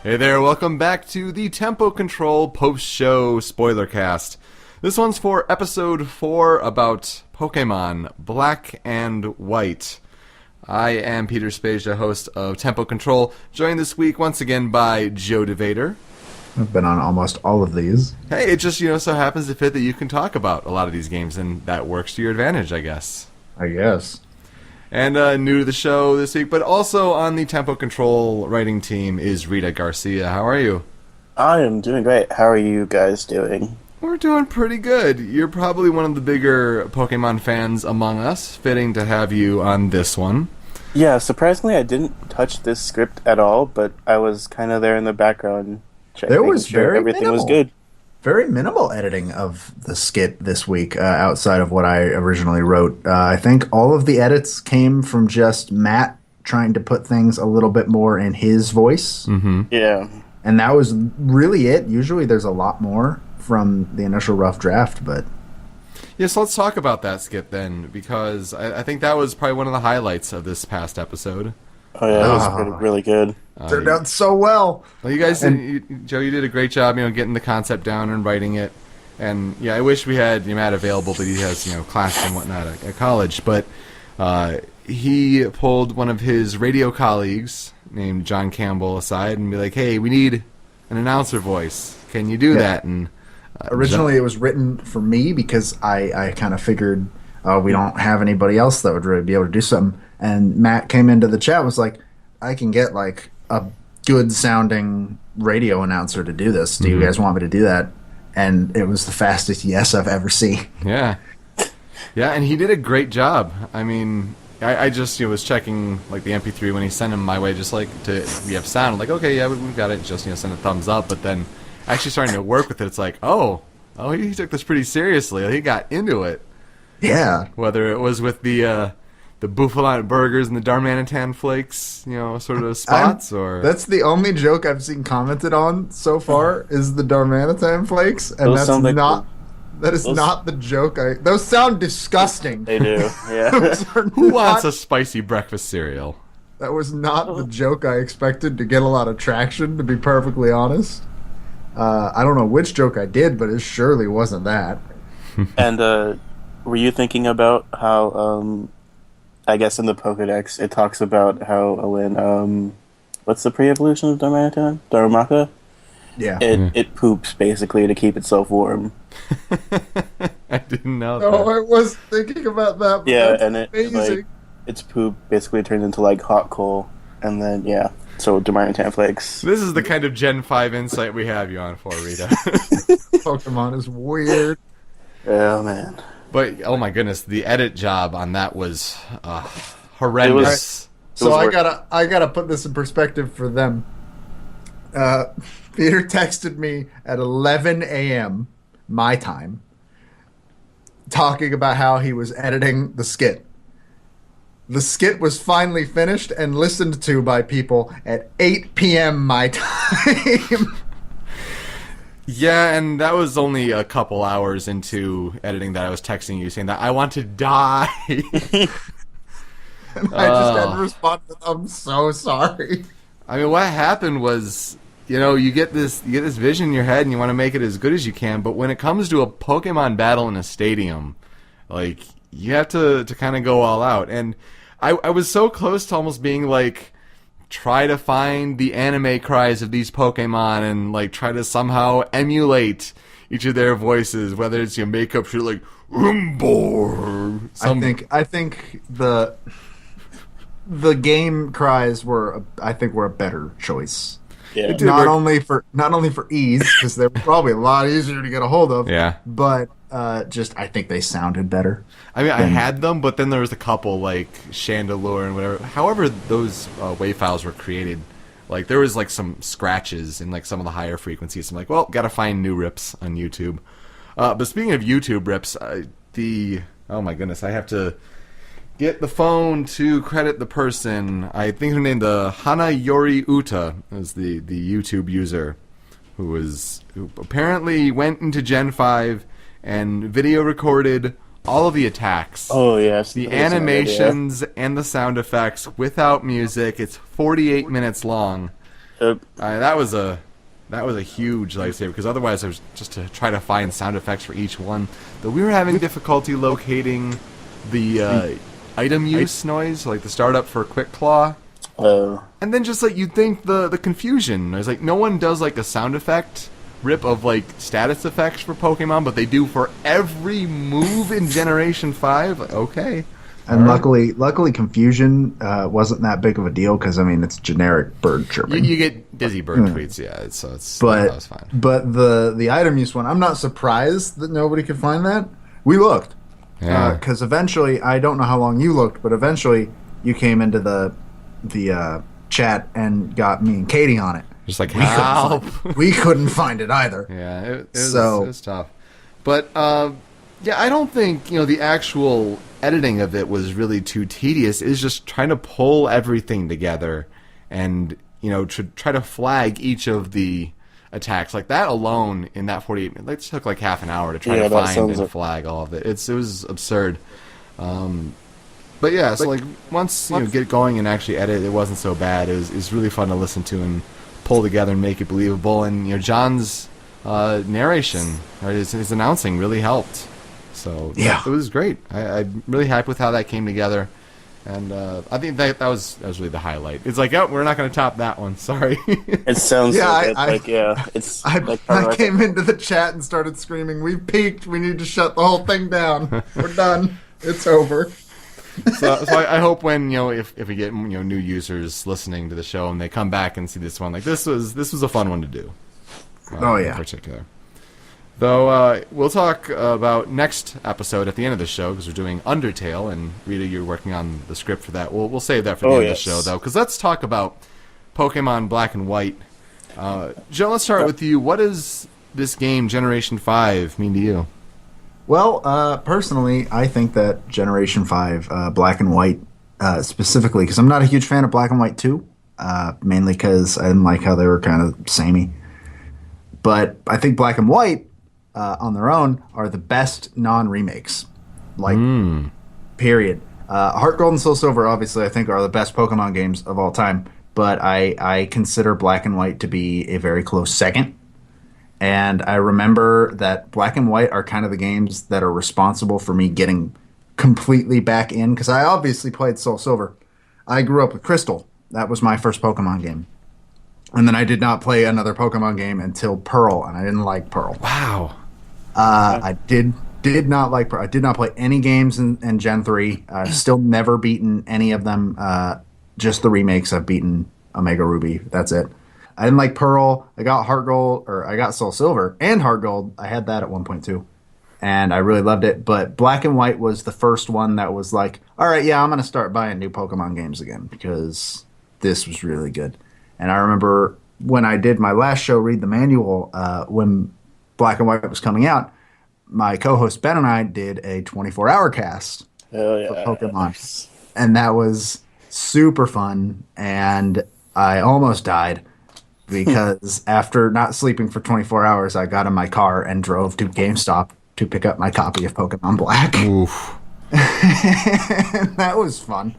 Hey there, welcome back to the Tempo Control post-show Spoilercast. This one's for episode 4 about Pokémon Black and White. I am Peter Spezia, host of Tempo Control, joined this week once again by Joe DeVader. I've been on almost all of these. Hey, it just so happens to fit that you can talk about a lot of these games, and that works to your advantage, I guess. I guess. And new to the show this week, but also on the Tempo Control writing team is Rita Garcia. How are you? I am doing great. How are you guys doing? We're doing pretty good. You're probably one of the bigger Pokemon fans among us. Fitting to have you on this one. Yeah, surprisingly, I didn't touch this script at all, but I was kind of there in the background checking. There was very everything minimal. was good. Very minimal editing of the skit this week, outside of what I originally wrote. I think all of the edits came from just Matt trying to put things a little bit more in his voice. Mm-hmm. Yeah. And that was really it. Usually there's a lot more from the initial rough draft, but... Yeah, so let's talk about that skit then, because I think that was probably one of the highlights of this past episode. Oh, yeah, it was really good. Turned out so well. Well, you guys, Joe, you did a great job, getting the concept down and writing it. And yeah, I wish we had Matt available, but he has class and whatnot at college. But he pulled one of his radio colleagues named John Campbell aside and be like, "Hey, we need an announcer voice. Can you do that?" And originally, it was written for me because I kind of figured we don't have anybody else that would really be able to do something. And Matt came into the chat and was like, I can get like a good sounding radio announcer to do this. Do you guys want me to do that? And it was the fastest yes I've ever seen. Yeah. Yeah, and he did a great job. I mean, I just was checking like the MP3 when he sent him my way, just like we have sound. I'm like, okay, yeah, we've got it. Just send a thumbs up. But then actually starting to work with it, it's like, oh, he took this pretty seriously. He got into it. Yeah. Whether it was with the Buffalot burgers and the Darmanitan flakes, sort of spots, or that's the only joke I've seen commented on so far is the Darmanitan flakes, and Those that's not the joke. Those sound disgusting. They do, yeah. Who wants a spicy breakfast cereal? That was not the joke I expected to get a lot of traction, to be perfectly honest. I don't know which joke I did, but it surely wasn't that. And were you thinking about how, I guess in the Pokedex, it talks about how when, what's the pre-evolution of Darmanitan? Darumaka? Yeah. It poops, basically, to keep itself warm. I didn't know that. Oh, I was thinking about that. But Yeah, that's and amazing. its poop basically turns into, like, hot coal, and then, yeah, so Darmanitan flakes. This is the kind of Gen 5 insight we have you on for, Rita. Pokemon is weird. Oh, man. But, oh my goodness, the edit job on that was horrendous. So I gotta put this in perspective for them. Peter texted me at 11 a.m. my time, talking about how he was editing the skit. The skit was finally finished and listened to by people at 8 p.m. my time. Yeah, and that was only a couple hours into editing that I was texting you saying that I want to die. And I just had to respond with, I'm so sorry. I mean, what happened was, you get this vision in your head and you want to make it as good as you can, but when it comes to a Pokemon battle in a stadium, like, you have to kind of go all out. And I was so close to almost being like, try to find the anime cries of these Pokemon and like try to somehow emulate each of their voices, whether it's your makeup shit like Rumble. I think the game cries were a better choice. Yeah. Not only for ease, because they're probably a lot easier to get a hold of. Yeah. But just I think they sounded better. I mean, I had them, but then there was a couple like Chandelure and whatever. However, those WAV files were created, like there was like some scratches in like some of the higher frequencies. I'm like, well, gotta find new rips on YouTube. But speaking of YouTube rips, oh my goodness, I have to get the phone to credit the person. I think her name, the Hanayori Uta, is the YouTube user who apparently went into Gen 5 and video recorded all of the attacks. Oh, yes. The animations and the sound effects without music. It's 48 minutes long. That was a huge lifesaver, because otherwise I was just to try to find sound effects for each one. Though we were having difficulty locating the item use noise, like the startup for Quick Claw. And then just like you'd think the confusion. I was like, no one does like a sound effect rip of like status effects for Pokemon, but they do for every move in Generation 5. Like, okay. And luckily, confusion wasn't that big of a deal because I mean it's generic bird chirping. You get dizzy bird tweets, yeah. That was fine. But the item use one, I'm not surprised that nobody could find that. We looked, because eventually, I don't know how long you looked, but eventually you came into the chat and got me and Katie on it. Just like help. We couldn't find it either. Yeah, it was tough. But yeah, I don't think the actual editing of it was really too tedious. It's just trying to pull everything together and to try to flag each of the attacks. Like that alone in that 48 minutes, it took like half an hour to try to find and flag all of it. It was absurd. But yeah, so like once get going and actually edit, it wasn't so bad. It was really fun to listen to and pull together and make it believable. And John's narration, right, his announcing really helped. So yeah, it was great. I'm really happy with how that came together, and I think that was really the highlight. It's like, oh, we're not going to top that one. Sorry. It sounds it's. I came into the chat and started screaming, "We peaked! We need to shut the whole thing down. We're done. It's over." So I hope when if we get new users listening to the show and they come back and see this one, like this was a fun one to do. In particular. Though we'll talk about next episode at the end of the show, because we're doing Undertale, and Rita, you're working on the script for that. We'll save that for the end of the show, though, because let's talk about Pokemon Black and White. Joe, let's start with you. What does this game, Generation 5, mean to you? Well, personally, I think that Generation 5, Black and White, specifically, because I'm not a huge fan of Black and White 2, mainly because I didn't like how they were kind of samey. But I think Black and White, on their own, are the best non-remakes. Period. Heart Gold and Soul Silver, obviously, I think are the best Pokemon games of all time. But I consider Black and White to be a very close second. And I remember that Black and White are kind of the games that are responsible for me getting completely back in. Because I obviously played Soul Silver. I grew up with Crystal. That was my first Pokemon game. And then I did not play another Pokemon game until Pearl, and I didn't like Pearl. Wow. I did not like Pearl. I did not play any games in Gen 3. I've still never beaten any of them. Just the remakes. I've beaten Omega Ruby. That's it. I didn't like Pearl. I got I got Soul Silver and Heart Gold. I had that at 1.2. And I really loved it. But Black and White was the first one that was like, all right, yeah, I'm going to start buying new Pokemon games again, because this was really good. And I remember when I did my last show, Read the Manual, when Black and White was coming out, my co-host Ben and I did a 24-hour cast for Pokemon. And that was super fun, and I almost died because after not sleeping for 24 hours, I got in my car and drove to GameStop to pick up my copy of Pokemon Black. Oof. That was fun.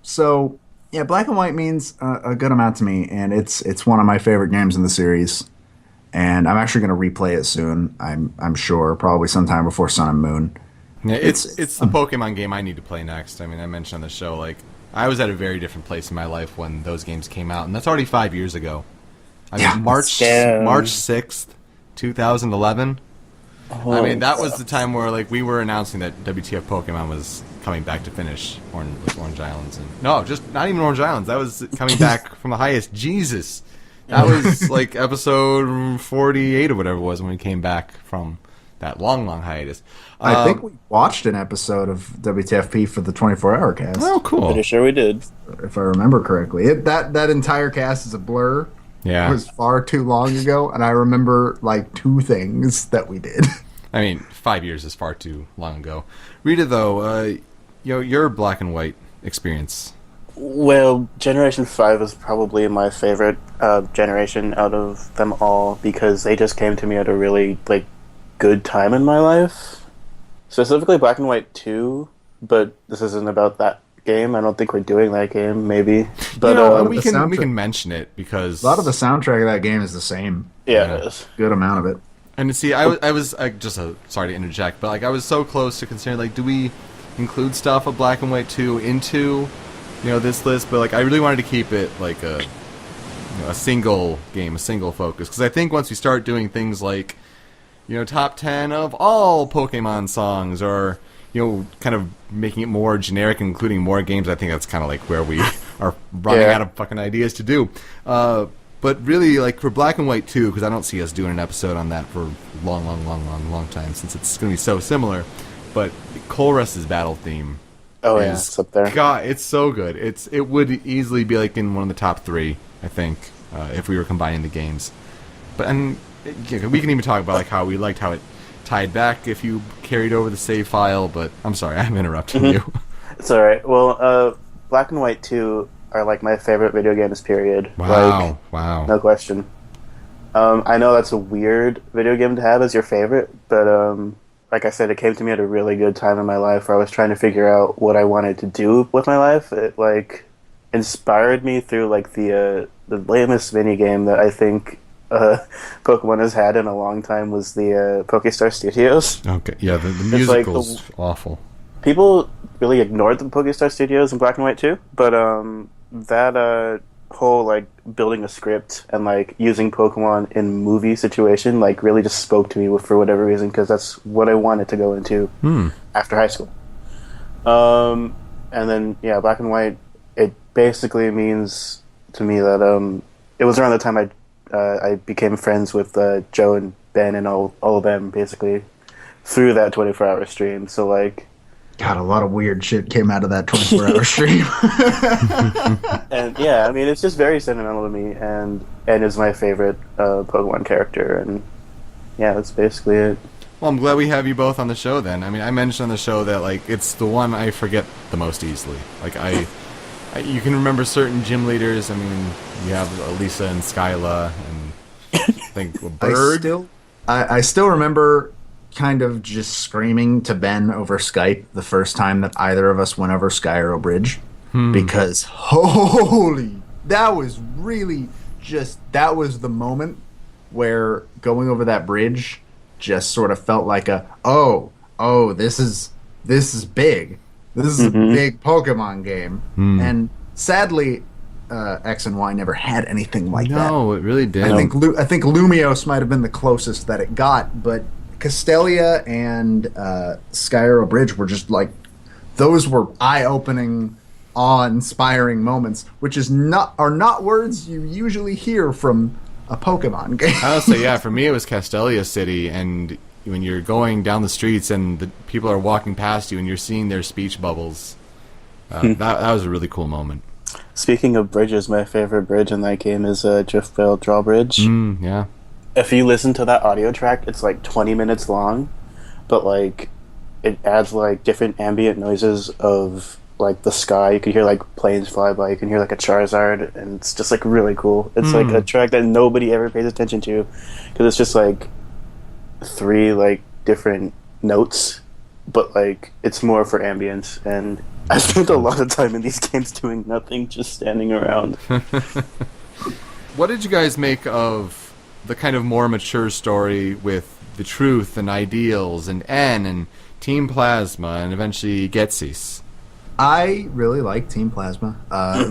So... yeah, Black and White means a good amount to me, and it's one of my favorite games in the series. And I'm actually going to replay it soon. I'm sure, probably sometime before Sun and Moon. Yeah, it's the Pokemon game I need to play next. I mean, I mentioned on the show, like, I was at a very different place in my life when those games came out, and that's already 5 years ago. I mean, March 6th, 2011. I mean, that was the time where like we were announcing that WTF Pokemon was coming back to finish Orange Islands. And no, just not even Orange Islands. That was coming back from the highest. Jesus. That was like episode 48 or whatever it was when we came back from that long hiatus. I think we watched an episode of WTFP for the 24-hour cast. Oh, cool. Pretty sure we did. If I remember correctly. That entire cast is a blur. Yeah. It was far too long ago, and I remember like 2 things that we did. I mean, 5 years is far too long ago. Rita, though, your Black and White experience. Well, Generation 5 is probably my favorite generation out of them all, because they just came to me at a really good time in my life. Specifically Black and White 2, but this isn't about that game. I don't think we're doing that game, maybe. But we the can mention it because a lot of the soundtrack of that game is the same. yeah, it is. Good amount of it. And see, I was just sorry to interject, but like I was so close to considering like, do we include stuff of Black and White 2 into this list? But like I really wanted to keep it like a single game, a single focus, because I think once we start doing things like top 10 of all Pokemon songs, or kind of making it more generic, including more games, I think that's kind of like where we are running out of fucking ideas to do. But really, like for Black and White 2, because I don't see us doing an episode on that for a long time, since it's going to be so similar. But Colress's battle theme. Oh yeah, it's up there. God, it's so good. It would easily be like in one of the top 3, I think, if we were combining the games. But we can even talk about like how we liked how it tied back if you carried over the save file. But I'm sorry, I'm interrupting you. It's all right. Well, Black and White 2 are like my favorite video games. Period. Wow, no question. I know that's a weird video game to have as your favorite, but like I said, it came to me at a really good time in my life where I was trying to figure out what I wanted to do with my life. It like inspired me through like the lamest mini game that I think Pokemon has had in a long time was the Pokestar Studios. Okay, yeah, the musical's awful. People really ignored the Pokestar Studios in Black and White 2, but that whole like building a script and like using Pokemon in movie situation like really just spoke to me for whatever reason, because that's what I wanted to go into after high school. And then Black and White, it basically means to me that it was around the time I became friends with Joe and Ben and all of them basically through that 24-hour stream. So like, God, a lot of weird shit came out of that 24-hour stream. And yeah, I mean, it's just very sentimental to me, and is my favorite Pokemon character, and yeah, that's basically it. Well, I'm glad we have you both on the show then. I mean, I mentioned on the show that like it's the one I forget the most easily. Like you can remember certain gym leaders. I mean, you have Elisa and Skyla, and I think Bird. I still remember kind of just screaming to Ben over Skype the first time that either of us went over Skyro Bridge, because holy, that was really that was the moment where going over that bridge just sort of felt like this is big. This is a big Pokemon game. And sadly, X and Y never had anything like that. No, it really did. I think Lumiose might have been the closest that it got, but Castelia and Skyro Bridge were just like, those were eye-opening, awe-inspiring moments, which are not words you usually hear from a Pokemon game. I would say, yeah, for me it was Castelia City, and when you're going down the streets and the people are walking past you and you're seeing their speech bubbles, that was a really cool moment. Speaking of bridges, my favorite bridge in that game is Driftveil Drawbridge. Yeah. If you listen to that audio track, it's like 20 minutes long, but like it adds like different ambient noises of like the sky. You can hear like planes fly by, you can hear like a Charizard, and it's just like really cool. It's like a track that nobody ever pays attention to, because it's just like 3 like different notes, but like it's more for ambience. And I spent a lot of time in these games doing nothing, just standing around. What did you guys make of the kind of more mature story with the truth and ideals and N and Team Plasma and eventually Getsis? I really like Team Plasma,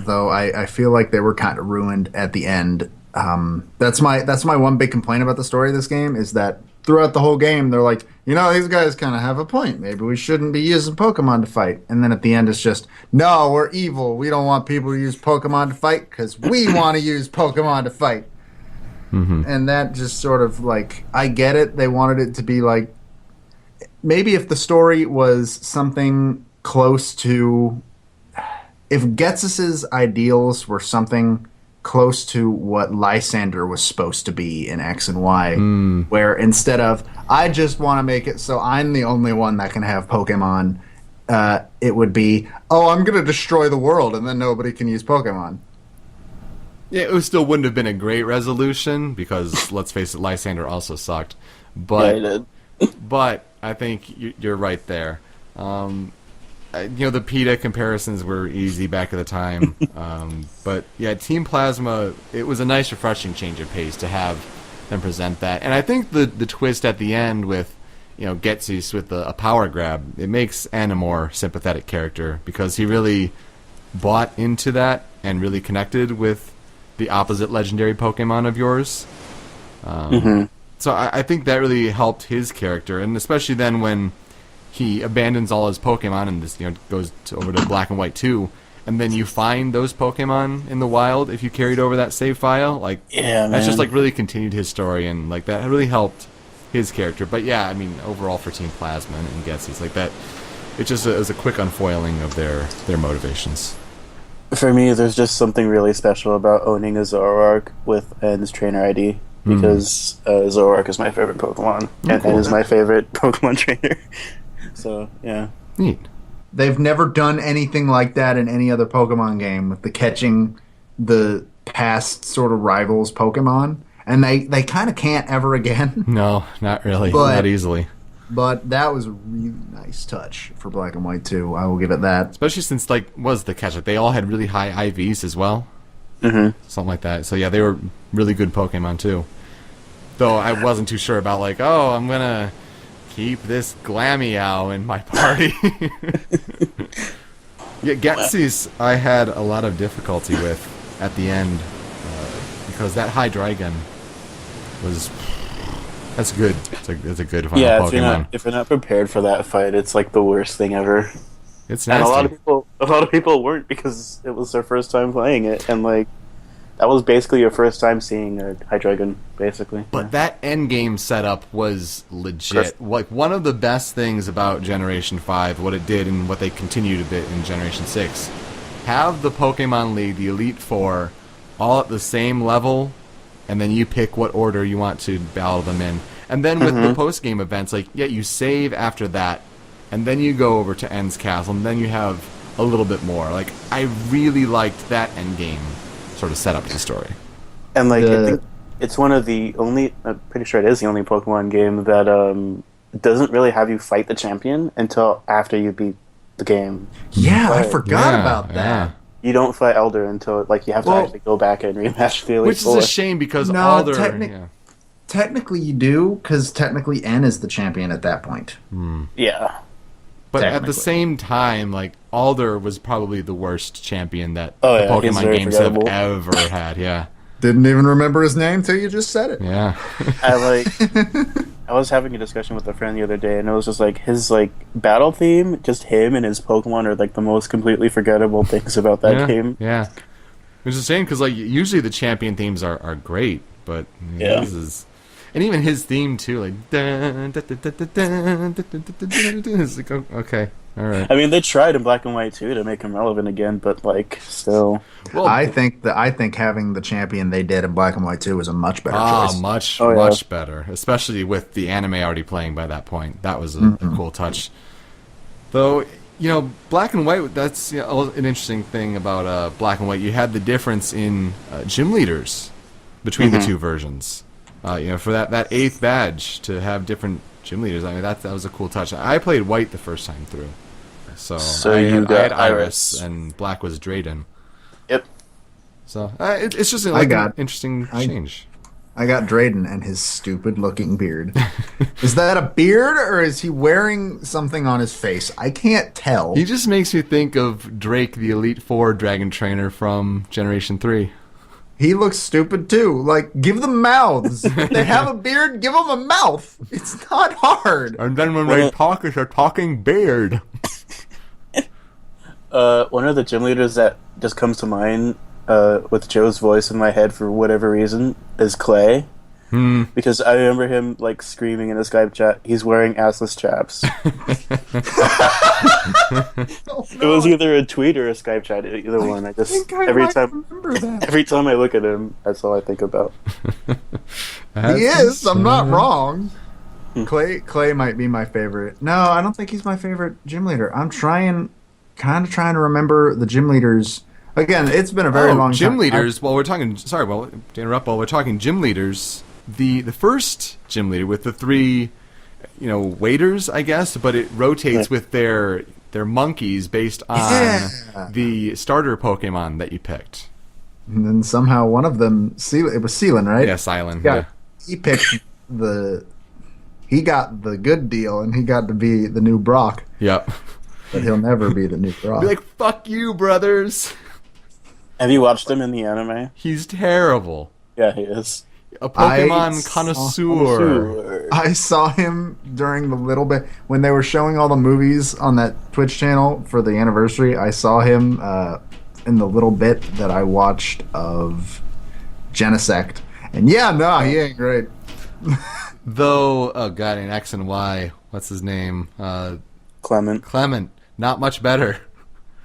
though I feel like they were kind of ruined at the end. That's my one big complaint about the story of this game, is that throughout the whole game they're like, these guys kind of have a point. Maybe we shouldn't be using Pokemon to fight. And then at the end it's just, no, we're evil. We don't want people to use Pokemon to fight because we want to use Pokemon to fight. And that just sort of like, I get it. They wanted it to be like, maybe if the story was something close to, if Getsis's ideals were something close to what Lysander was supposed to be in X and Y, where instead of, I just want to make it so I'm the only one that can have Pokemon, it would be, I'm going to destroy the world and then nobody can use Pokemon. Yeah, it still wouldn't have been a great resolution, because let's face it, Lysander also sucked. But Yeah, he did. but I think you're right there. the PETA comparisons were easy back at the time. But yeah, Team Plasma, it was a nice, refreshing change of pace to have them present that. And I think the twist at the end with, Getsis with a power grab, it makes N a more sympathetic character because he really bought into that and really connected with the opposite legendary Pokemon of yours. So I think that really helped his character, and especially then when he abandons all his Pokemon and this, goes over to Black and White 2, and then you find those Pokemon in the wild if you carried over that save file. Like, yeah, that's just like really continued his story, and like that really helped his character. But yeah, I mean, overall for Team Plasma and Getsy's like that, it just was a quick unfoiling of their motivations. For me, there's just something really special about owning a Zoroark with N's trainer ID. Because Zoroark is my favorite Pokemon, and N is my favorite Pokemon trainer. So, yeah. Neat. They've never done anything like that in any other Pokemon game with the catching the past sort of rivals Pokemon. And they kind of can't ever again. No, not really. Not easily. But that was a really nice touch for Black and White 2. I will give it that. Especially since, was the catch? Like, they all had really high IVs as well. Something like that. So, yeah, they were really good Pokemon, too. Though I wasn't too sure about, I'm going to keep this Glameow in my party. Yeah, Getsy's I had a lot of difficulty with at the end because that Hydreigon was... That's good. It's a good final Pokemon. If you're not prepared for that fight, it's like the worst thing ever. It's nasty. And a lot of people weren't because it was their first time playing it, and that was basically your first time seeing a Hydreigon, basically. But that endgame setup was legit. Like, one of the best things about Generation 5, what it did and what they continued a bit in Generation 6, have the Pokemon League, the Elite Four, all at the same level, and then you pick what order you want to battle them in. And then with the post-game events, you save after that, and then you go over to N's Castle, and then you have a little bit more. I really liked that endgame sort of set up the story. And I think it's one of the only, I'm pretty sure it is the only Pokemon game that doesn't really have you fight the champion until after you beat the game. Yeah, I forgot about that. Yeah. You don't fight Elder until you have to actually go back and rematch the Elite Which Four. is a shame because Alder... Technically you do, because technically N is the champion at that point. Yeah. But at the same time, Alder was probably the worst champion that the he's Pokemon very games forgettable. have ever had, yeah. Didn't even remember his name till you just said it. Yeah. I was having a discussion with a friend the other day, and it was just his battle theme, just him and his Pokemon are the most completely forgettable things about that game. Yeah. Which is a shame because usually the champion themes are great, but this is... And even his theme too, it's okay, all right. I mean, they tried in Black and White too to make him relevant again, but still. Well, I think having the champion they did in Black and White 2 was a much better choice. Much better, especially with the anime already playing by that point. That was a cool touch. Though, Black and White, that's an interesting thing about Black and White. You had the difference in gym leaders between the two versions. For that 8th badge to have different gym leaders, I mean that was a cool touch. I played White the first time through, so I had Iris and Black was Drayden. Yep. So it's just an interesting change. I got Drayden and his stupid-looking beard. Is that a beard or is he wearing something on his face? I can't tell. He just makes me think of Drake, the Elite Four Dragon Trainer from Generation 3. He looks stupid too. Give them mouths. If they have a beard, give them a mouth. It's not hard. And then when they talk, it's a talking beard. One of the gym leaders that just comes to mind with Joe's voice in my head for whatever reason is Clay. Because I remember him screaming in a Skype chat, he's wearing assless chaps. It was either a tweet or a Skype chat, either one. Every time I look at him, that's all I think about. He is, I'm not wrong. Clay might be my favorite. No, I don't think he's my favorite gym leader. I'm kind of trying to remember the gym leaders. Again, it's been a very long time. Gym leaders, to interrupt, while we're talking gym leaders, the first gym leader with the 3, waiters, I guess, but it rotates with their They're monkeys based on the starter Pokemon that you picked. And then somehow one of them, it was Sealan, right? Yeah, Silent. Yeah. Yeah. He picked he got the good deal, and he got to be the new Brock. Yep. But he'll never be the new Brock. Be like, fuck you, brothers. Have you watched him in the anime? He's terrible. Yeah, he is. A Pokemon connoisseur. I saw him during the little bit when they were showing all the movies on that Twitch channel for the anniversary. I saw him in the little bit that I watched of Genesect. And yeah, no, he ain't great. Though, oh god, in X and Y, what's his name? Clement. Clement. Not much better.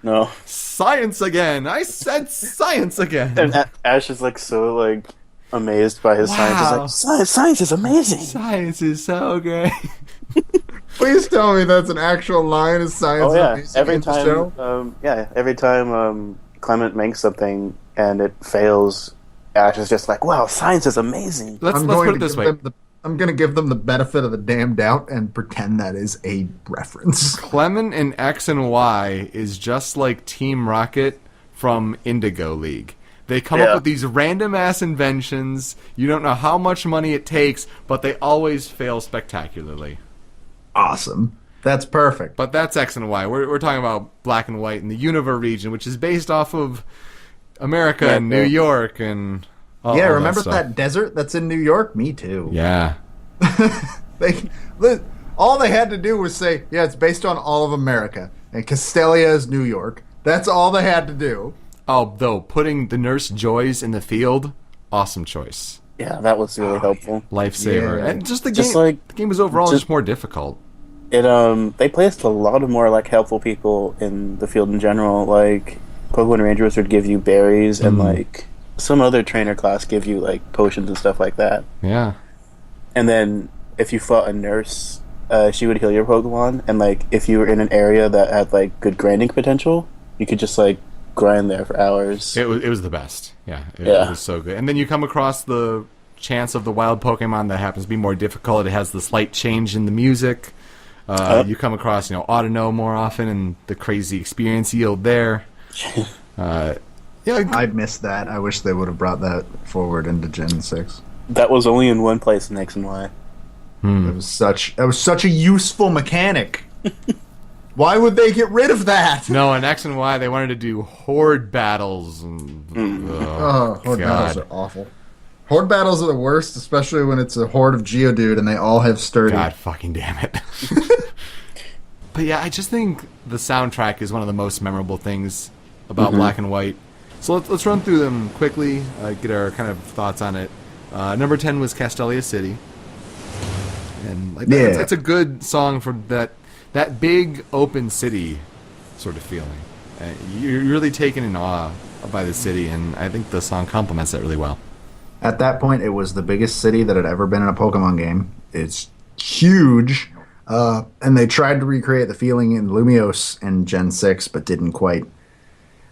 No. Science again! I said science again! And Ash is like so like amazed by his science. He's like, science is amazing. Science is so great. Please tell me that's an actual line of science. Oh yeah. amazing in the show. Every time Clement makes something and it fails, Ash is just like, wow, science is amazing. Let's put it this way. I'm going to give them the benefit of the damn doubt and pretend that is a reference. Clement in X and Y is just like Team Rocket from Indigo League. They come up with these random-ass inventions. You don't know how much money it takes, but they always fail spectacularly. Awesome. That's perfect. But that's X and Y. We're talking about Black and White in the Univer region, which is based off of America and New York and... remember that desert that's in New York? Me too. Yeah. All they had to do was say, yeah, it's based on all of America. And Castelia is New York. That's all they had to do. Oh, though, putting the Nurse Joys in the field, awesome choice. Yeah, that was really helpful. Lifesaver. Yeah. And just the game was overall just more difficult. They placed a lot of more like helpful people in the field in general. Like Pokemon Rangers would give you berries and like some other trainer class give you like potions and stuff like that. Yeah. And then if you fought a nurse, she would heal your Pokemon. And like if you were in an area that had like good grinding potential, you could just like grind there for hours. It was the best. Yeah. It was so good. And then you come across the chance of the wild Pokemon that happens to be more difficult. It has the slight change in the music. You come across, Autono more often and the crazy experience yield there. I missed that. I wish they would have brought that forward into Gen 6. That was only in one place in X and Y. That was such a useful mechanic. Why would they get rid of that? No, in X and Y they wanted to do horde battles. And, horde battles are awful. Horde battles are the worst, especially when it's a horde of Geodude and they all have sturdy. God fucking damn it. But yeah, I just think the soundtrack is one of the most memorable things about Black and White. So let's run through them quickly, get our kind of thoughts on it. Number 10 was Castelia City. And it's a good song for that big open city sort of feeling. You're really taken in awe by the city, and I think the song complements that really well. At that point, it was the biggest city that had ever been in a Pokemon game. It's huge, and they tried to recreate the feeling in Lumiose in Gen 6, but didn't quite.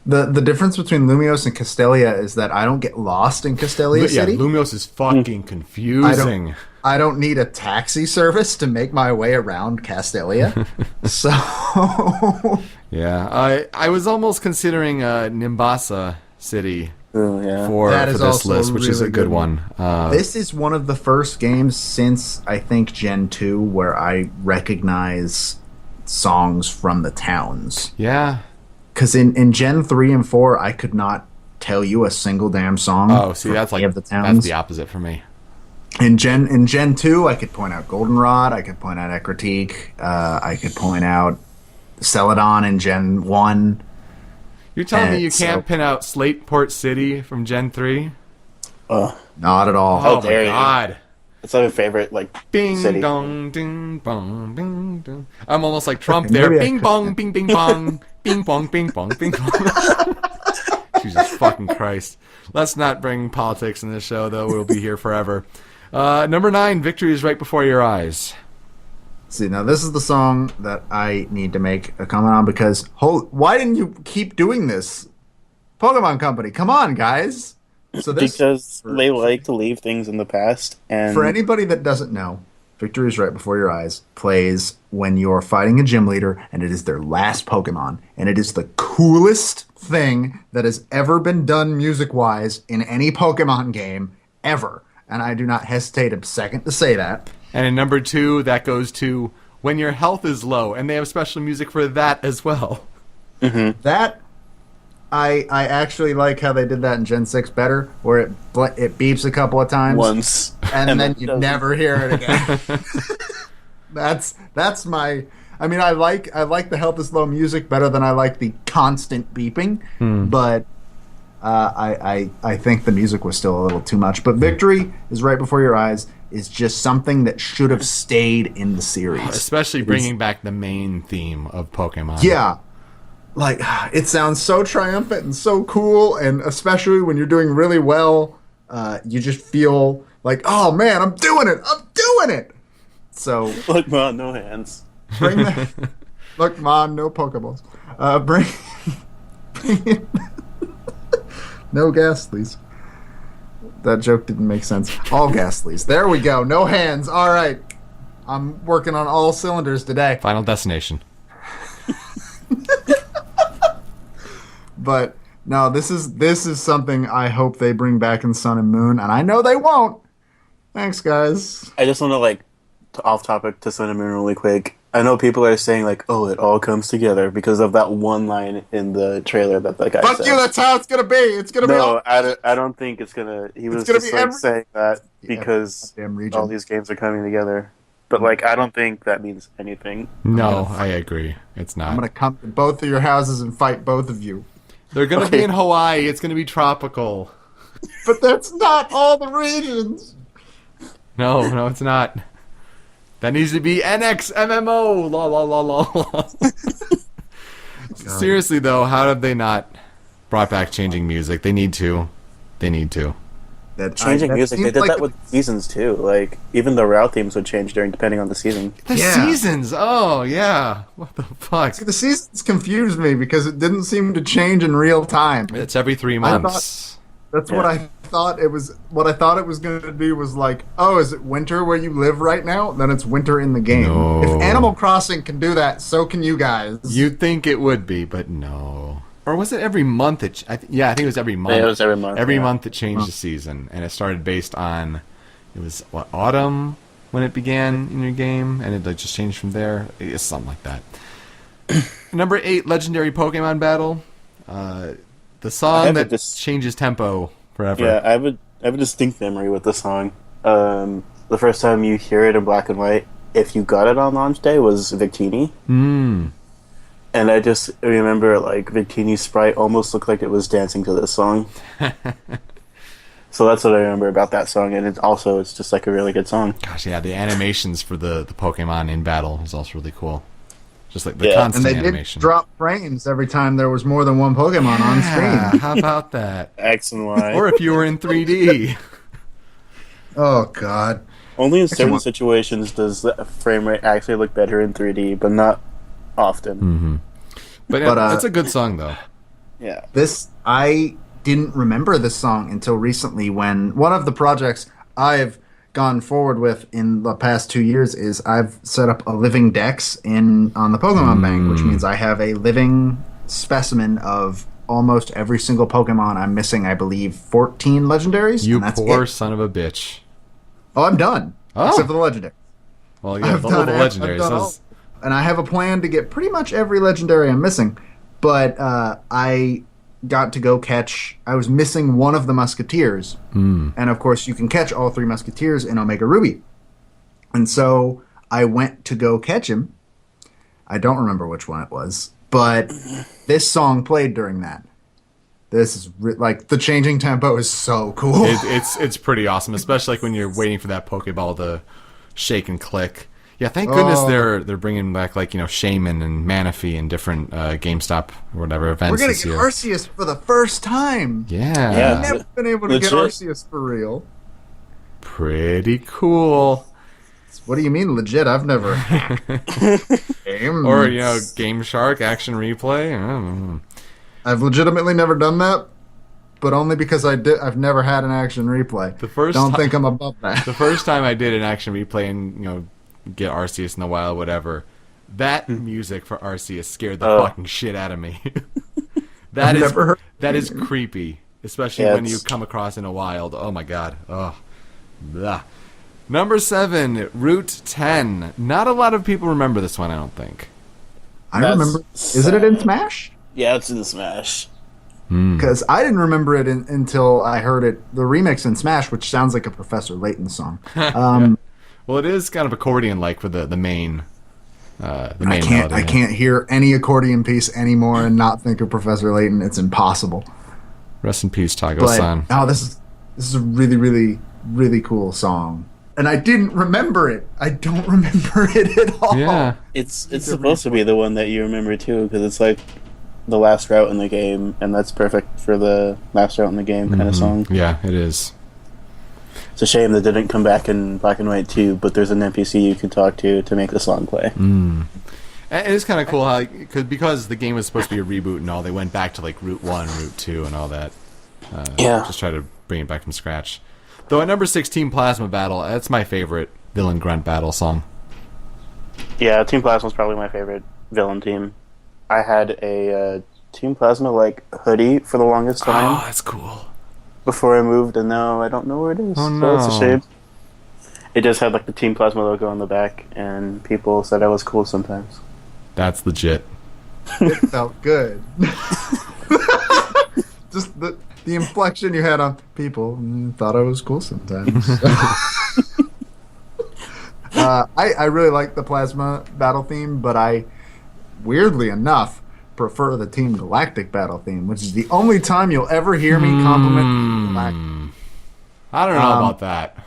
The difference between Lumiose and Castelia is that I don't get lost in Castelia City. Yeah, Lumiose is fucking confusing. I don't need a taxi service to make my way around Castelia. So... Yeah, I was almost considering Nimbasa City for this list, which is a good one. This is one of the first games since, I think, Gen 2 where I recognize songs from the towns. Yeah. Because in Gen 3 and 4, I could not tell you a single damn song. Oh, see, that's like that's the opposite for me. In Gen 2, I could point out Goldenrod, I could point out Ecruteak, I could point out Celadon in Gen 1. You're telling me you can't pin out Slateport City from Gen 3? Not at all. How Oh dare my you. god. It's like a favorite Bing city. dong ding bong bing dong. I'm almost like Trump there. Bing bong bing bing bong. Bing bong bing bong bing bong. Jesus fucking Christ. Let's not bring politics in this show, though. We'll be here forever. Number 9, Victory is Right Before Your Eyes. See, now this is the song that I need to make a comment on because why didn't you keep doing this? Pokemon Company, come on, guys. So this Because they like to leave things in the past. And for anybody that doesn't know, Victory is Right Before Your Eyes plays when you're fighting a gym leader and it is their last Pokemon. And it is the coolest thing that has ever been done music-wise in any Pokemon game ever. And I do not hesitate a second to say that. And in number 2, that goes to When Your Health is Low, and they have special music for that as well. Mm-hmm. That, I actually like how they did that in Gen 6 better, where it beeps a couple of times. Once. And then you never hear it again. That's my... I mean, I like the Health is Low music better than I like the constant beeping, but I think the music was still a little too much. But Victory is Right Before Your Eyes is just something that should have stayed in the series. Especially bringing back the main theme of Pokemon. Yeah. Like, it sounds so triumphant and so cool, and especially when you're doing really well, you just feel like, oh man, I'm doing it! So... Look, man, no hands. Bring that... Look, Mon, no Pokeballs. Bring it... No Ghastlies. That joke didn't make sense. All Ghastlies. There we go. No hands. All right. I'm working on all cylinders today. Final Destination. But no, this is something I hope they bring back in Sun and Moon, and I know they won't. Thanks, guys. I just want to, like, off topic to Sun and Moon really quick. I know people are saying, like, oh, it all comes together because of that one line in the trailer that guy Fuck said. you, that's how it's going to be. It's going to be... No, I don't think it's going to... He was just, like, saying that because all these games are coming together. But, like, I don't think that means anything. No, I agree. It's not. I'm going to come to both of your houses and fight both of you. They're going to be in Hawaii. It's going to be tropical. But that's not all the regions. No, it's not. That needs to be NXMMO. La la la la la. Seriously though, how have they not brought back changing music? They need to. Changing music, they did that with seasons too. Like, even the route themes would change depending on the season. The seasons? Oh, yeah. What the fuck? See, the seasons confused me because it didn't seem to change in real time. It's every 3 months. That's what I thought it was. What I thought it was going to be was like, oh, is it winter where you live right now? Then it's winter in the game. No. If Animal Crossing can do that, so can you guys. You'd think it would be, but no. Or was it every month? I think it was every month. Yeah, it was every month. Every month it changed the season, and it started based on, it was, autumn when it began in your game, and it just changed from there. It's something like that. Number 8, Legendary Pokemon Battle. The song that changes tempo forever. Yeah, I have a distinct memory with the song. The first time you hear it in black and white, if you got it on launch day, was Victini. And I just remember, like, Victini's sprite almost looked like it was dancing to this song. So that's what I remember about that song, and it's just, like, a really good song. Gosh, yeah, the animations for the Pokemon in battle is also really cool. Just like the constant animation. And they animation. did drop frames every time there was more than one Pokemon on screen. How about that? X and Y. Or if you were in 3D. Oh, God. Only in certain situations does the frame rate actually look better in 3D, but not often. But it's a good song, though. Yeah. I didn't remember this song until recently when one of the projects I've gone forward with in the past 2 years is I've set up a living dex on the Pokemon Bank, which means I have a living specimen of almost every single Pokemon. I'm missing, I believe, 14 legendaries. You and that's poor it. son of a bitch. Oh, I'm done. Oh. Except for the legendary. Well, yeah, all the legendaries. And I have a plan to get pretty much every legendary I'm missing. But I got to go catch... I was missing one of the Musketeers. And, of course, you can catch all 3 Musketeers in Omega Ruby. And so I went to go catch him. I don't remember which one it was. But this song played during that. This is... the changing tempo is so cool. It's pretty awesome, especially like when you're waiting for that Pokeball to shake and click. Yeah, thank goodness they're bringing back, like, Shaman and Manaphy and different GameStop or whatever events. We're gonna this get year. Arceus for the first time. Yeah. I've never been able to get Arceus for real. Pretty cool. What do you mean legit? I've never games. Or Game Shark Action Replay. I've legitimately never done that. but only because I've never had an action replay. Don't think I'm above that. The first time I did an action replay and get Arceus in the wild, whatever, that music for Arceus scared the fucking shit out of me. That is creepy, especially when you come across in a wild. Oh my god. Oh. Blah. Number 7, Route 10. Not a lot of people remember this one, I don't think. I remember. Isn't it in Smash? Yeah, it's in Smash. Because I didn't remember it until I heard the remix in Smash, which sounds like a Professor Layton song. Well, it is kind of accordion-like for the main. Melody. I can't hear any accordion piece anymore and not think of Professor Layton. It's impossible. Rest in peace, Tago-san. Oh, this is a really, really, really cool song. And I didn't remember it. I don't remember it at all. Yeah. It's supposed to be the one that you remember too, because it's like the last route in the game, and that's perfect for the last route in the game kind of song. Yeah, it is. It's a shame that didn't come back in Black and White 2, but there's an NPC you can talk to make the song play. And it is kind of cool how, because the game was supposed to be a reboot and all, they went back to like Route 1, Route 2, and all that. Just try to bring it back from scratch. Though at number 16, Plasma Battle, that's my favorite villain grunt battle song. Yeah, Team Plasma's probably my favorite villain team. I had a Team Plasma hoodie for the longest time. Oh, that's cool. Before I moved, and now I don't know where it is. Oh, no. So it's a shame. It just had the Team Plasma logo on the back, and people said I was cool sometimes. That's legit. It felt good. Just the inflection you had on people thought I was cool sometimes. I really like the Plasma Battle theme, but I, weirdly enough, prefer the Team Galactic Battle theme, which is the only time you'll ever hear me compliment Team Galactic. I don't know about that.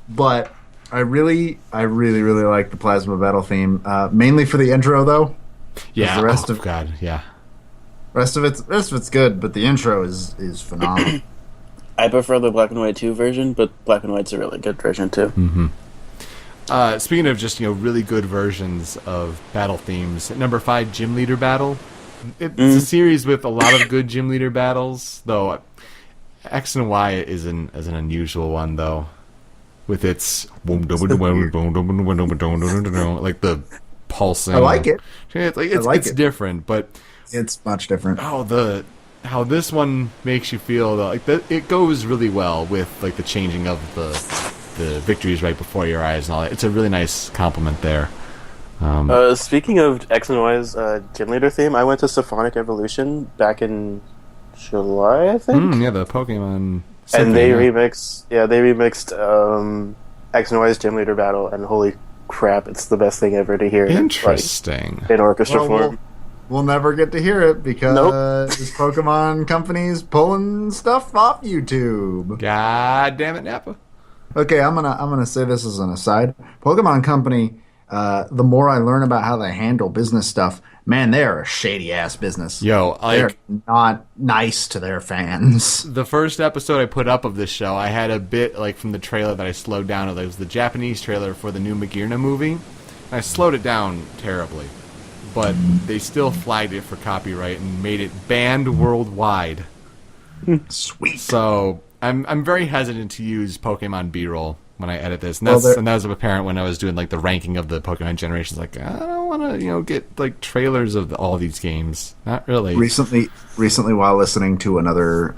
But I really like the Plasma Battle theme, mainly for the intro, though. Yeah. The rest Rest of it's good, but the intro is phenomenal. I prefer the Black and White 2 version, but Black and White's a really good version too. Speaking of just really good versions of battle themes, at number 5, Gym Leader Battle. It's a series with a lot of good gym leader battles, though X and Y is an unusual one though, with its like the pulsing. I like it. It's different, but it's much different. Oh, how this one makes you feel though, it goes really well with the changing of the victories right before your eyes and all that. It's a really nice compliment there. Speaking of X and Y's gym leader theme, I went to Symphonic Evolution back in July, I think. Yeah, the Pokemon. And they remixed X and Y's gym leader battle, and holy crap, it's the best thing ever to hear. Interesting. In orchestra form. We'll never get to hear it because this Pokemon company's pulling stuff off YouTube. God damn it, Nappa. Okay, I'm gonna say this as an aside. Pokemon Company, the more I learn about how they handle business stuff, man, they are a shady ass business. Yo, they're not nice to their fans. The first episode I put up of this show, I had a bit from the trailer that I slowed down. It was the Japanese trailer for the new Magirna movie. I slowed it down terribly, but they still flagged it for copyright and made it banned worldwide. Sweet. So I'm very hesitant to use Pokemon B-roll when I edit this, and that was apparent when I was doing the ranking of the Pokemon generations. I don't want to get trailers of all these games. Not really. Recently, while listening to another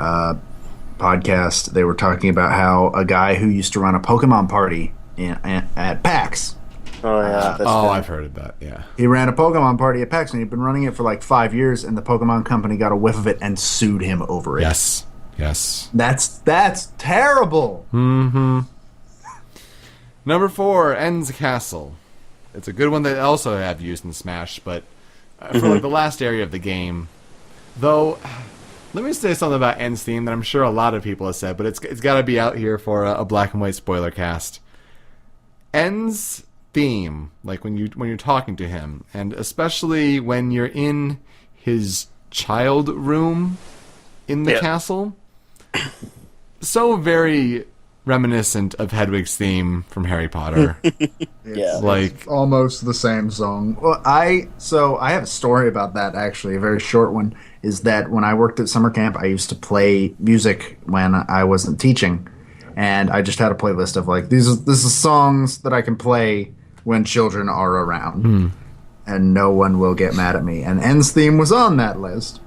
podcast, they were talking about how a guy who used to run a Pokemon party at PAX. Oh yeah. I've heard of that. Yeah. He ran a Pokemon party at PAX, and he'd been running it for 5 years, and the Pokemon Company got a whiff of it and sued him over it. Yes. That's terrible. Number 4, Ends Castle. It's a good one that I also have used in Smash, but for the last area of the game. Though, let me say something about Ends theme that I'm sure a lot of people have said, but it's got to be out here for a Black and White spoiler cast. Ends theme, when you're talking to him, and especially when you're in his child room in the castle, so very reminiscent of Hedwig's theme from Harry Potter. Yeah. Like, Almost the same song. Well, I have a story about that, actually, a very short one. Is that when I worked at summer camp, I used to play music when I wasn't teaching, and I just had a playlist of like this is songs that I can play when children are around, and no one will get mad at me. And N's theme was on that list,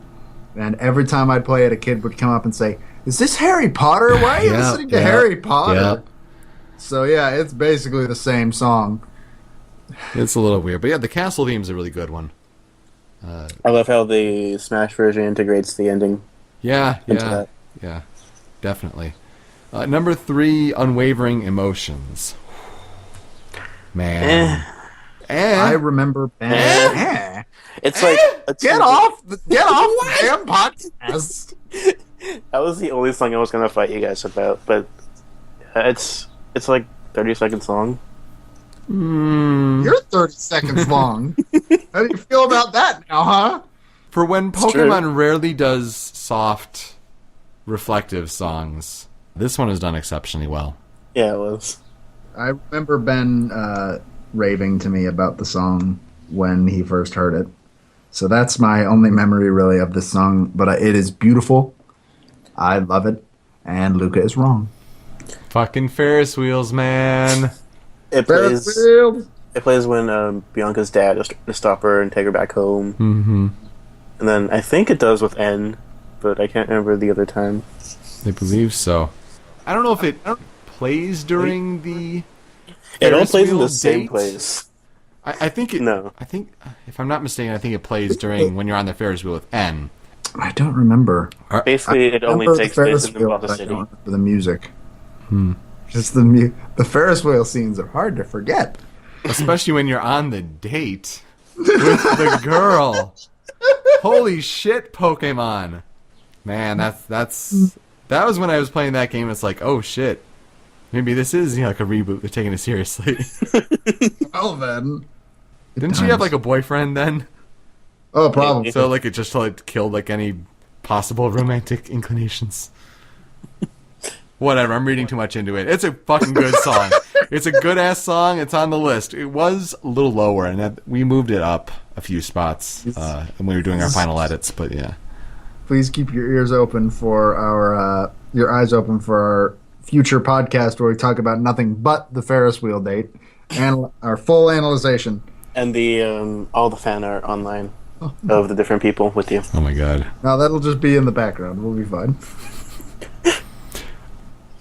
and every time I'd play it, a kid would come up and say, "Is this Harry Potter? Why are you listening to Harry Potter?" Yeah. So yeah, it's basically the same song. it's a little weird. But yeah, the castle theme's a really good one. I love how the Smash version integrates the ending. Yeah, Into yeah, that. yeah, definitely. Number 3, Unwavering Emotions. Man. I remember Ben. It's like Get off the damn podcast. That was the only song I was gonna fight you guys about, but it's like 30-second song. You're 30 seconds long. How do you feel about that now, huh? For when true. Pokemon rarely does soft, reflective songs, this one is done exceptionally well. Yeah, it was. I remember Ben raving to me about the song when he first heard it. So that's my only memory, really, of this song. But it is beautiful. I love it. And Luca is wrong. Fucking Ferris wheels, man. It plays when Bianca's dad is to stop her and take her back home. Mm-hmm. And then I think it does with N, but I can't remember the other time. I believe so. I don't know if it plays during the It all Ferris plays in wheel the same date. place. I think it. No. I think, if I'm not mistaken, I think it plays during when you're on the Ferris wheel with N. I don't remember. Basically, it only Remember takes the place Ferris in the wheel, Bother but I City. don't remember the music. Just the Ferris wheel scenes are hard to forget. Especially when you're on the date with the girl. Holy shit, Pokemon. Man, that was when I was playing that game. It's like, oh shit. Maybe this is like a reboot. They're taking it seriously. Well then. Didn't she have like a boyfriend then? Oh, probably. So like it just like killed like any possible romantic inclinations. Whatever, I'm reading too much into it. It's a fucking good song. It's a good ass song. It's on the list. It was a little lower, and we moved it up a few spots when we were doing our final edits. But yeah, Please keep your ears open for your eyes open for our future podcast where we talk about nothing but the Ferris wheel date and our full analyzation. And the all the fan art online of the different people with you. oh my god. Now that'll just be in the background. We'll be fine.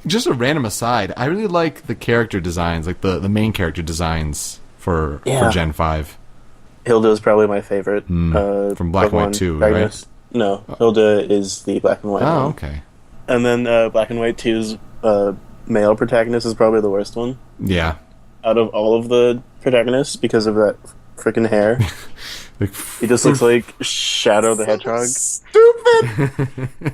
Just a random aside, I really like the character designs, like the main character designs for Gen 5. Hilda is probably my favorite. From Black and White Pokemon 2, protagonist. No, Hilda is the Black and White Oh, one. okay. And then Black and White 2's male protagonist is probably the worst one Yeah. out of all of the protagonists because of that freaking hair. Like, He just looks like Shadow the Hedgehog. Stupid.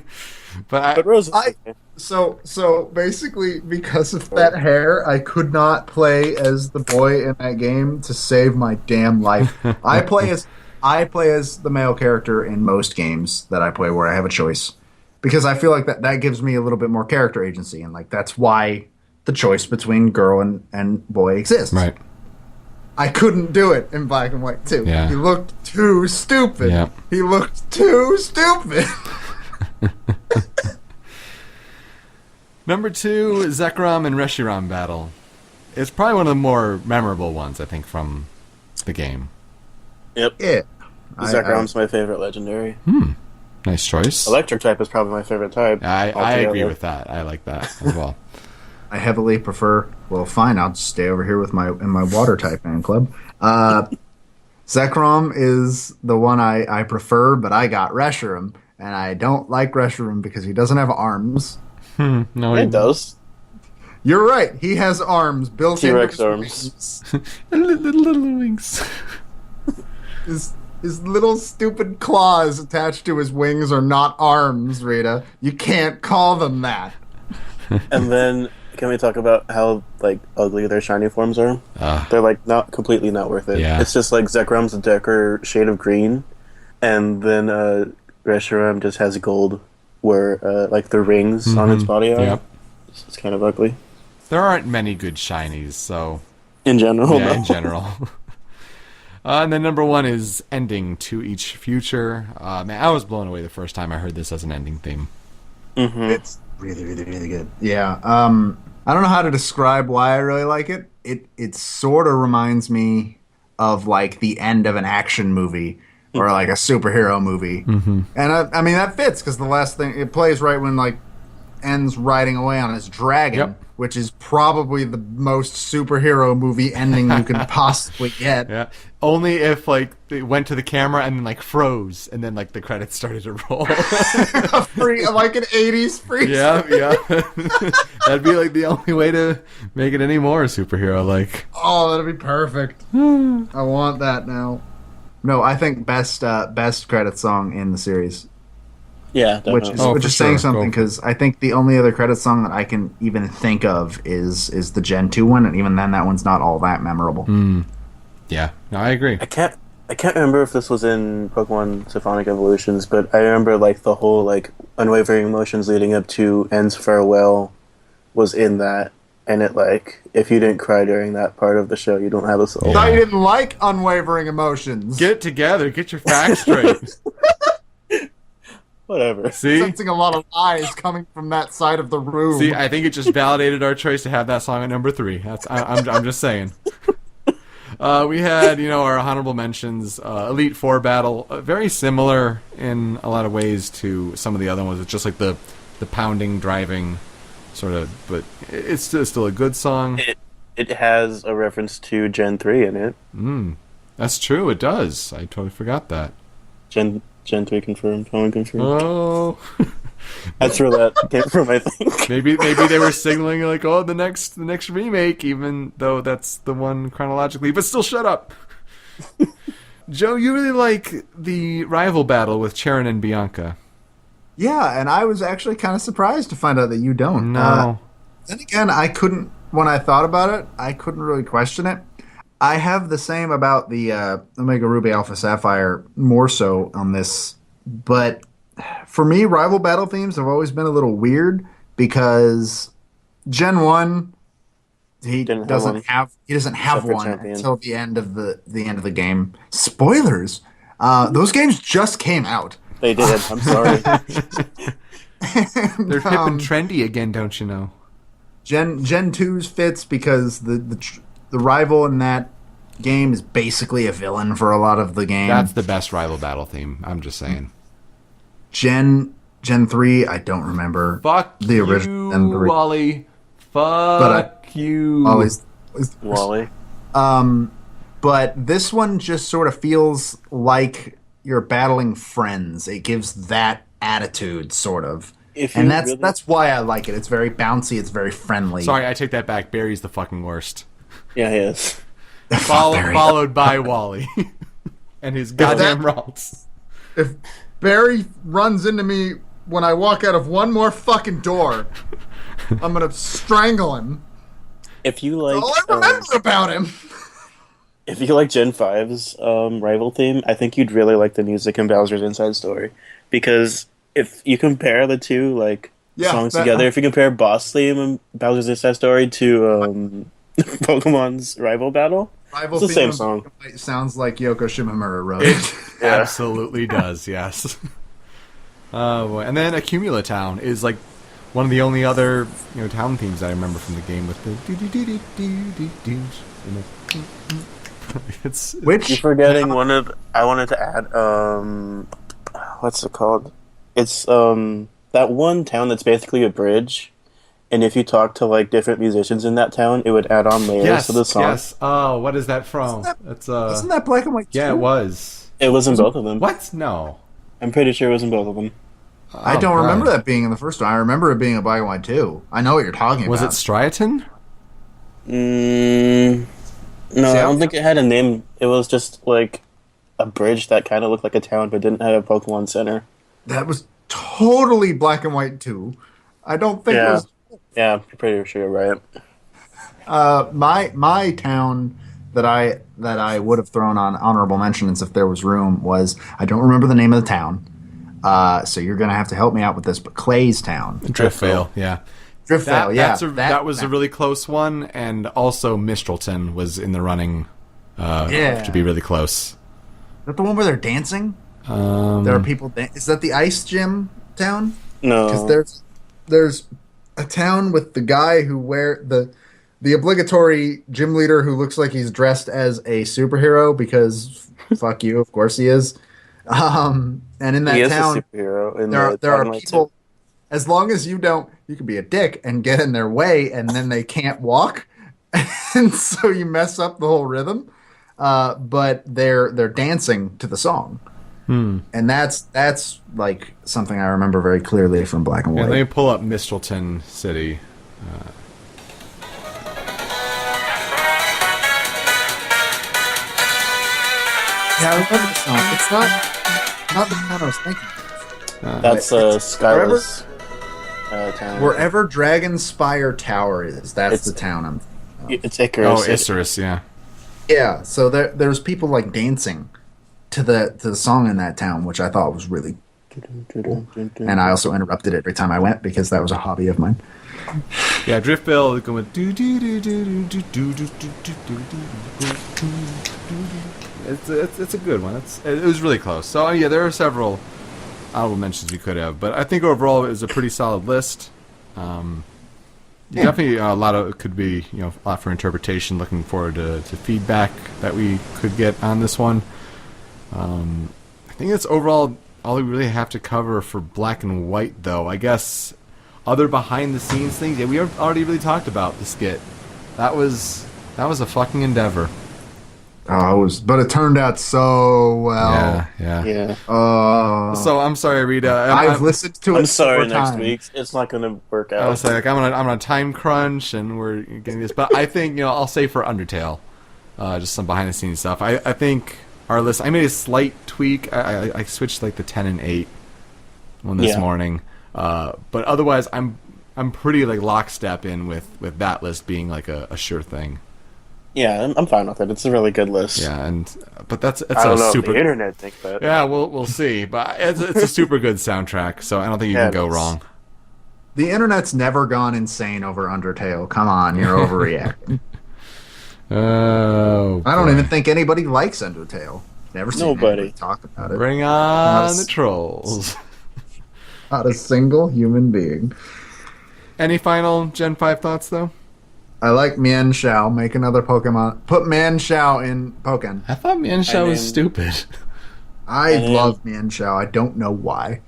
but Rose is okay. So basically, because of that hair, I could not play as the boy in that game to save my damn life. I play as the male character in most games that I play where I have a choice, because I feel like that gives me a little bit more character agency, and like that's why the choice between girl and boy exists. right. I couldn't do it in Black and White 2. Yeah. He looked too stupid. Yeah. He looked too stupid. Number 2, Zekrom and Reshiram battle. It's probably one of the more memorable ones, I think, from the game. Yep. Yeah. Zekrom's my favorite legendary. Nice choice. Electric type is probably my favorite type. I altogether. agree with that. I like that as well. I heavily prefer. Well, fine. I'll just stay over here with my water type fan club. Zekrom is the one I prefer, but I got Reshiram, and I don't like Reshiram because he doesn't have arms. No, It does. You're right. He has arms built into T-Rex his arms. wings. little wings. His little stupid claws attached to his wings are not arms, Rita. You can't call them that. And then, can we talk about how like ugly their shiny forms are? They're like not completely not worth it. Yeah. It's just like Zekrom's a darker shade of green, and then Reshiram just has gold, where like the rings on its body are. Yep. It's kind of ugly. There aren't many good shinies, so In general, yeah, no. in general. And then number 1 is Ending to Each Future. Man, I was blown away the first time I heard this as an ending theme. It's really, really, really good. Yeah. I don't know how to describe why I really like it. It sort of reminds me of like the end of an action movie or like a superhero movie, and I mean that fits because the last thing it plays right when like ends riding away on his dragon, Yep. which is probably the most superhero movie ending you could possibly get. Yeah. Only if like it went to the camera and then like froze and then like the credits started to roll. Like an 80s freeze. Yeah. That'd be like the only way to make it any more superhero like. Oh, that'd be perfect. I want that now. No, I think best credit song in the series, Yeah, which definitely. is Oh, which for is saying sure. something Go for it. because I think the only other credit song that I can even think of is the Gen 2 one, and even then that one's not all that memorable. Yeah. No, I agree. I can't remember if this was in Pokemon Symphonic Evolutions, but I remember like the whole like unwavering emotions leading up to End's farewell was in that, and it like if you didn't cry during that part of the show, you don't have a soul. Yeah. Thought you didn't like unwavering emotions. Get it together. Get your facts straight. Whatever. See? Sensing a lot of lies coming from that side of the room. See, I think it just validated our choice to have that song at number 3. I'm just saying. We had, our honorable mentions. Elite Four battle, very similar in a lot of ways to some of the other ones. It's just like the pounding, driving, sort of. But it's still a good song. It has a reference to Gen 3 in it. That's true. It does. I totally forgot that. Gen 3 confirmed. Home confirmed. Oh. That's where that came from, I think. Maybe they were signaling like, oh, the next remake, even though that's the one chronologically. But still, shut up. Joe, you really like the rival battle with Charon and Bianca. Yeah, and I was actually kind of surprised to find out that you don't. No. Then again, I couldn't, when I thought about it, I couldn't really question it. I have the same about the Omega Ruby Alpha Sapphire, more so on this. But for me, rival battle themes have always been a little weird because Gen 1, he doesn't have Separate one champion. until the end of the game. Spoilers. Those games just came out. They did. I'm sorry. They're hip and trendy again, don't you know? Gen 2's fits because the rival in that game is basically a villain for a lot of the game. That's the best rival battle theme. I'm just saying. Gen 3, I don't remember. Fuck the original Gen 3. Wally. Fuck you. Always, Wally. but this one just sort of feels like you're battling friends. It gives that attitude, sort of. And that's why I like it. It's very bouncy. It's very friendly. Sorry, I take that back. Barry's the fucking worst. Yeah, he is. Barry. Followed by Wally. And his goddamn routes. If Barry runs into me when I walk out of one more fucking door, I'm gonna strangle him. If you like, All I remember about him. if you like Gen 5's rival theme, I think you'd really like the music in Bowser's Inside Story, because if you compare the two songs together, if you compare Boss theme and Bowser's Inside Story to Pokemon's rival battle, Rival it's the same song. It sounds like Yoko Shimomura wrote it. Yeah. Absolutely does, yes. Oh boy. And then Accumula Town is like one of the only other town themes I remember from the game with the it's Which You're forgetting one of. I wanted to add. What's it called? It's that one town that's basically a bridge, and if you talk to different musicians in that town, it would add on layers to the song. Yes. Oh, what is that from? That's Isn't that Black and White? Yeah, too? it was. It was in both of them. What? No. I'm pretty sure it was in both of them. I don't God. remember that being in the first one. I remember it being a Black and White too. I know what you're talking Was it about. Striaton? No, I don't think it had a name. It was just a bridge that kind of looked like a town, but didn't have a Pokemon Center. That was totally Black and White too. I don't think it Yeah. was. Yeah, I'm pretty sure you're right. My town that I would have thrown on honorable mentions if there was room was, I don't remember the name of the town. So you're gonna have to help me out with this, but Clay's Town. Driftvale, yeah. Driftveil, that was a really close one, and also Mistralton was in the running to be really close. Is that the one where they're dancing? There are people. Is that the ice gym town? No, because there's a town with the guy who the obligatory gym leader who looks like he's dressed as a superhero because fuck you, of course he is. And in that town, there are people. As long as you can be a dick and get in their way, and then they can't walk, and so you mess up the whole rhythm. But they're dancing to the song, and that's like something I remember very clearly from Black and White. Yeah, let me pull up Mistralton City. Yeah, I remember the song. It's not the one I was thinking. That's Skyla's town. Wherever Dragonspire Tower is, that's the town I'm thinking of. It's Icarus. Oh, Isurus, yeah. Yeah, so there's people like dancing to the song in that town, which I thought was really cool. And I also interrupted it every time I went because that was a hobby of mine. Yeah, Driftveil going do do do do do do do do do. It's a good one. It was really close. So yeah, there are several honorable mentions you could have, but I think overall it was a pretty solid list. Definitely a lot of could be a lot for interpretation. Looking forward to feedback that we could get on this one. I think that's overall all we really have to cover for Black and White, though. I guess other behind the scenes things. Yeah, we already really talked about the skit. That was a fucking endeavor. But it turned out so well. Yeah. So I'm sorry, Rita. I've listened to it. I'm sorry. Next times. week, it's not going to work out. I was like, I'm on a time crunch, and we're getting this. But I think I'll say for Undertale, just some behind the scenes stuff. I think our list. I made a slight tweak. I switched like the 10 and 8 one this morning. But otherwise, I'm pretty like lockstep in with that list being like a sure thing. Yeah, I'm fine with it. It's a really good list. Yeah, but it's I don't know super. If the internet thinks that. Yeah, we'll see. But it's a super good soundtrack, so I don't think you can go wrong. The internet's never gone insane over Undertale. Come on, you're overreacting. Oh, I don't even think anybody likes Undertale. Never seen anybody talk about it. Bring on the trolls. Not a single human being. Any final Gen 5 thoughts, though? I like Mian Xiao. Make another Pokemon. Put Mian Xiao in Pokken. I thought Mian Xiao was stupid. I love Mian Xiao. I don't know why.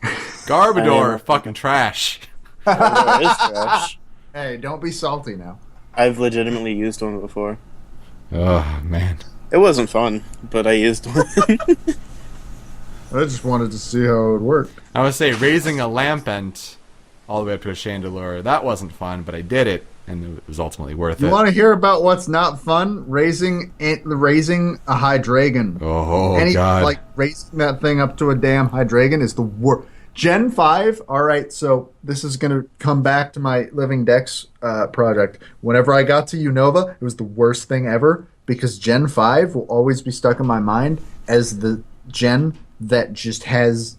Garbodor, fucking trash. Garbodor is trash. Hey, don't be salty now. I've legitimately used one before. Oh, man. It wasn't fun, but I used one. I just wanted to see how it worked. I would say raising a Lampent all the way up to a Chandelure, that wasn't fun, but I did it, and it was ultimately worth it. You want to hear about what's not fun? Raising a Hydreigon. Oh, God. Like, raising that thing up to a damn Hydreigon is the worst. Gen 5, alright, so this is going to come back to my Living Dex project. Whenever I got to Unova, it was the worst thing ever, because Gen 5 will always be stuck in my mind as the gen that just has...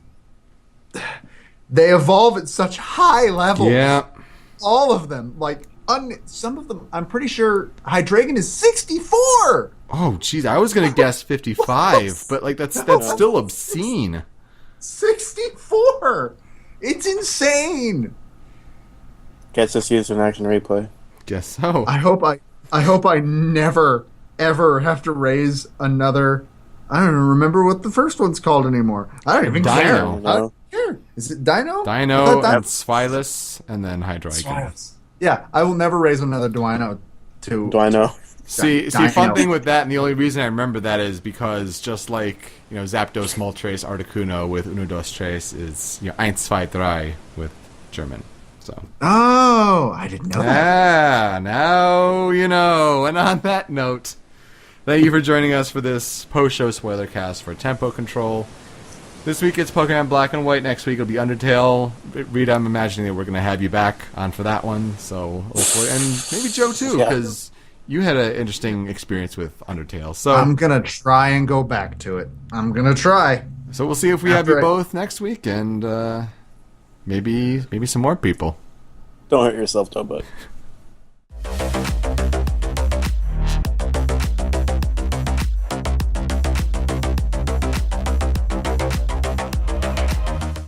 They evolve at such high levels. Yeah. All of them. Like, some of them, I'm pretty sure Hydreigon is 64! Oh, jeez, I was going to guess 55, but like that's still obscene. 64! It's insane! Gets us used in action replay. Guess so. I hope I never, ever have to raise another... I don't even remember what the first one's called anymore. I don't even care. Dino. I don't care. Is it Dino? Dino, and Swilus, and then Hydreigon. Yeah, I will never raise another Dino to... Do I know? See, fun thing with that, and the only reason I remember that is because just like, Zapdos, Moltres, Articuno with Uno, Dos, Tres is, Eins, Zwei, Drei with German. So. Oh, I didn't know that. Yeah, now you know. And on that note, thank you for joining us for this post-show spoiler cast for Tempo Control. This week it's Pokemon Black and White. Next week it'll be Undertale. Rita, I'm imagining that we're going to have you back on for that one. So hopefully, and maybe Joe too, because you had an interesting experience with Undertale. So I'm going to try and go back to it. I'm going to try. So we'll see if we have you both next week, and maybe some more people. Don't hurt yourself, though, bud.